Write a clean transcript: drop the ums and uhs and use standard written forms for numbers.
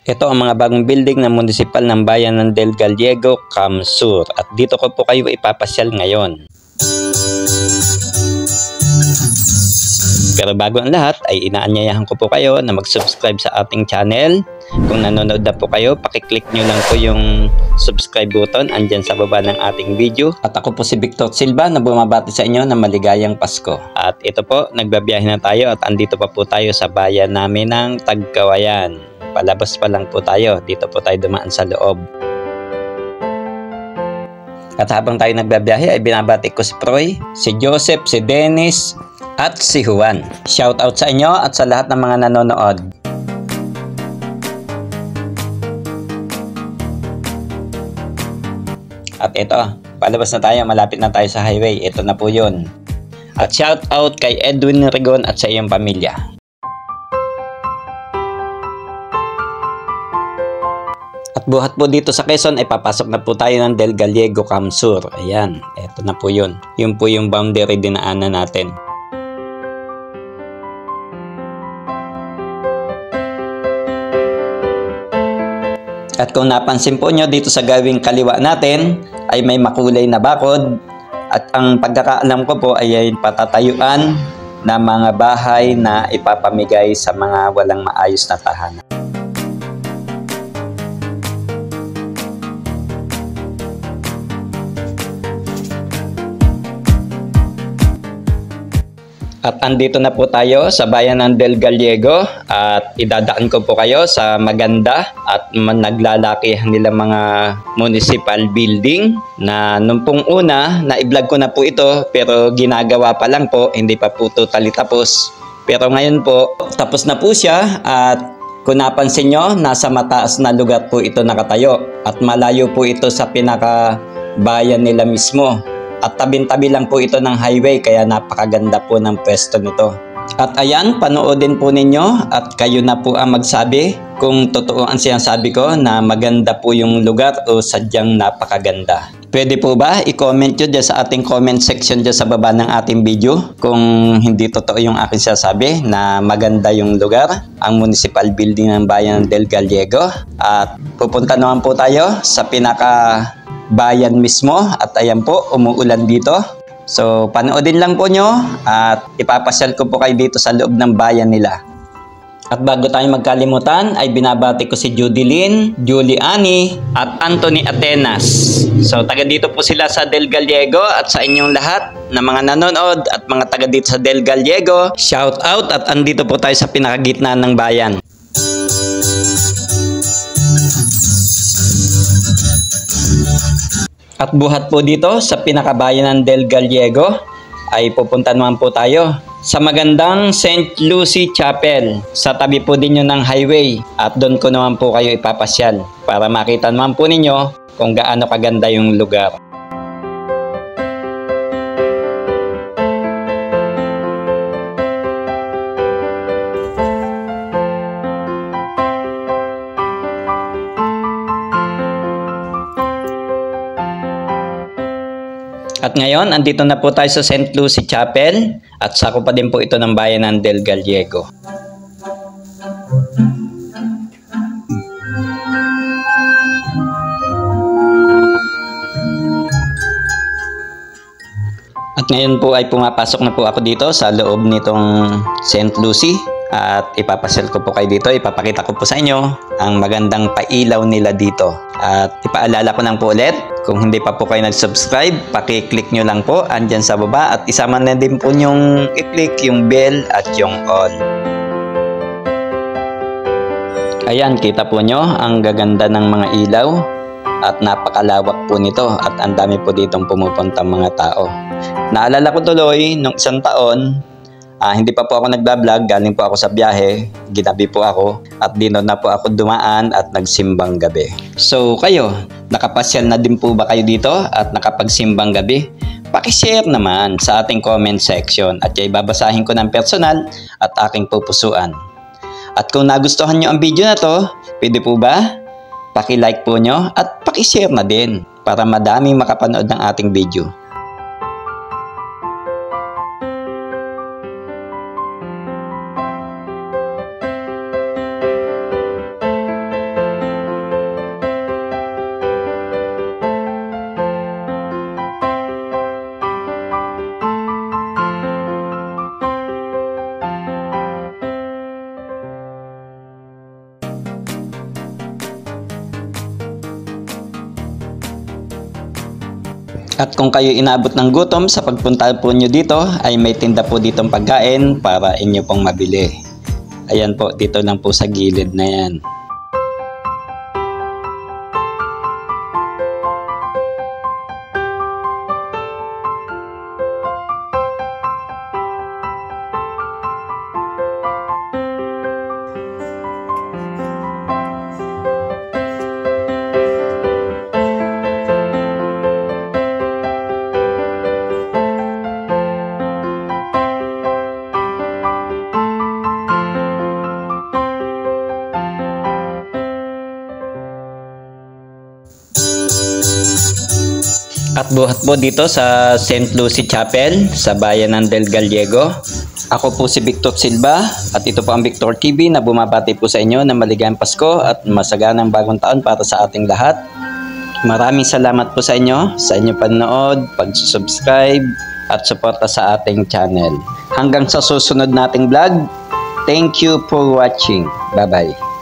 Ito ang mga bagong building ng munisipal ng bayan ng Del Gallego, Camsur. At dito ko po kayo ipapasyal ngayon. Pero bago ang lahat ay inaanyayahan ko po kayo na mag-subscribe sa ating channel. Kung nanonood na po kayo, pakiclick nyo lang po yung subscribe button andyan sa baba ng ating video. At ako po si Victor Silva na bumabati sa inyo ng maligayang Pasko. At ito po, nagbabiyahe na tayo at andito pa po tayo sa bayan namin ng Tagkawayan. Palabas pa lang po tayo, dito po tayo dumaan sa loob. At habang tayo nagbabiyahe ay binabati ko si Proy, si Joseph, si Dennis, at si Juan. Shout out sa inyo at sa lahat ng mga nanonood. At ito, palabas na tayo, malapit na tayo sa highway. Ito na po yun. At shout out kay Edwin Rigon at sa iyong pamilya. At buhat po dito sa Quezon ay papasok na po tayo ng Del Gallego, Camsur. Ayan, ito na po yun. Yun po yung boundary dinaanan natin. At kung napansin po nyo dito sa gawing kaliwa natin ay may makulay na bakod at ang pagkakaalam ko po ay patatayuan na mga bahay na ipapamigay sa mga walang maayos na tahanan. At andito na po tayo sa bayan ng Del Gallego at idadaan ko po kayo sa maganda at naglalakihan nila mga municipal building na nung pong una, na-vlog ko na po ito pero ginagawa pa lang po, hindi pa po totally tapos. Pero ngayon po, tapos na po siya at kung napansin nyo, nasa mataas na lugar po ito nakatayo at malayo po ito sa pinakabayan nila mismo. At tabing-tabi lang po ito ng highway kaya napakaganda po ng pwesto nito. At ayan, panoodin po ninyo at kayo na po ang magsabi kung totoo ang sinasabi ko na maganda po yung lugar o sadyang napakaganda. Pwede po ba i-comment nyo dyan sa ating comment section dyan sa baba ng ating video kung hindi totoo yung aking sinasabi na maganda yung lugar, ang municipal building ng bayan ng Del Gallego. At pupunta naman po tayo sa bayan mismo at ayan po, umuulan dito. So, panoodin lang po nyo at ipapasyal ko po kayo dito sa loob ng bayan nila. At bago tayo magkalimutan, ay binabati ko si Judilyn, Juliani, at Anthony Atenas. So, taga dito po sila sa Del Gallego at sa inyong lahat na mga nanonood at mga taga dito sa Del Gallego, shout out at andito po tayo sa pinakagitna ng bayan. At buhat po dito sa pinakabayan ng Del Gallego ay pupunta naman po tayo sa magandang St. Lucy Chapel. Sa tabi po din yun ng highway at doon ko naman po kayo ipapasyal para makita naman po ninyo kung gaano kaganda yung lugar. At ngayon, andito na po tayo sa St. Lucy Chapel at sako pa din po ito ng bayan ng Del Gallego. At ngayon po ay pumapasok na po ako dito sa loob nitong St. Lucy at ipapasyal ko po kayo dito, ipapakita ko po sa inyo ang magandang pailaw nila dito. At ipaalala ko lang po ulit, kung hindi pa po kayo nag-subscribe, paki-click nyo lang po andyan sa baba at isama na din po nyong i-click yung bell at yung all. Ayan, kita po nyo ang gaganda ng mga ilaw at napakalawak po nito at ang dami po ditong pumupunta mga tao. Naalala ko tuloy, nung isang taon, hindi pa po ako nagbablog, galing po ako sa biyahe, ginabi po ako at dino na po ako dumaan at nagsimbang gabi. So kayo, nakapasyal na din po ba kayo dito at nakapagsimbang gabi? Paki-share naman sa ating comment section at babasahin ko ng personal at aking pupusuan. At kung nagustuhan nyo ang video na to, pwede po ba? Paki-like po nyo at paki-share na din para madaming makapanood ng ating video. At kung kayo inabot ng gutom sa pagpunta po nyo dito, ay may tinda po ditong pagkain para inyo pong mabili. Ayan po, dito lang po sa gilid na yan. At buhat po dito sa St. Lucie Chapel sa bayan ng Del Gallego. Ako po si Victor Silva at ito po ang Victor TV na bumabati po sa inyo ng maligayang Pasko at masaganang bagong taon para sa ating lahat. Maraming salamat po sa inyong panonood, pag-subscribe at suporta sa ating channel. Hanggang sa susunod nating vlog, thank you for watching. Bye-bye.